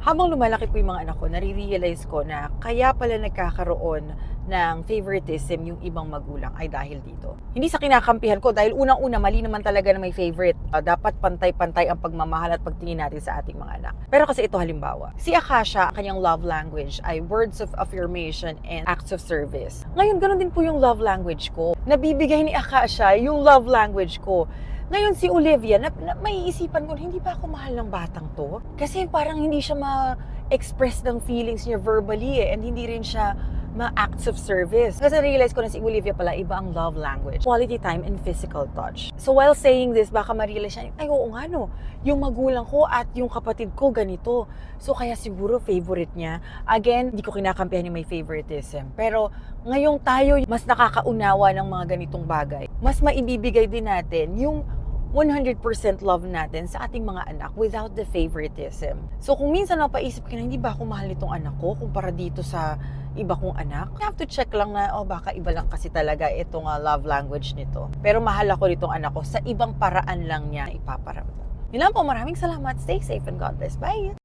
Habang lumalaki po yung mga anak ko, nare-realize ko na kaya pala nagkakaroon ng favoritism yung ibang magulang ay dahil dito. Hindi sa kinakampihan ko dahil unang-una mali naman talaga na may favorite. Dapat pantay-pantay ang pagmamahal at pagtingin natin sa ating mga anak. Pero kasi ito halimbawa, si Akasha, kanyang love language ay words of affirmation and acts of service. Ngayon, ganun din po yung love language ko. Nabibigay ni Akasha yung love language ko. Ngayon si Olivia, may isipan ko, hindi ba ako mahal ng batang to? Kasi parang hindi siya ma-express ng feelings niya verbally and hindi rin siya ma-acts of service. Kasi realize ko na si Olivia pala, iba ang love language. Quality time and physical touch. So while saying this, baka ma-realize siya, ay oo nga no, yung magulang ko at yung kapatid ko ganito. So kaya siguro favorite niya. Again, hindi ko kinakampihan yung may favoritism. Pero ngayong tayo mas nakakaunawa ng mga ganitong bagay, mas maibibigay din natin yung 100% love natin sa ating mga anak without the favoritism. So kung minsan napaisip ka na, hindi ba ako mahal nitong anak ko kumpara dito sa iba kong anak? You have to check lang na, baka iba lang kasi talaga itong love language nito. Pero mahal ako nitong anak ko sa ibang paraan lang niya ipaparamdam. Yun lang po, maraming salamat. Stay safe and God bless. Bye!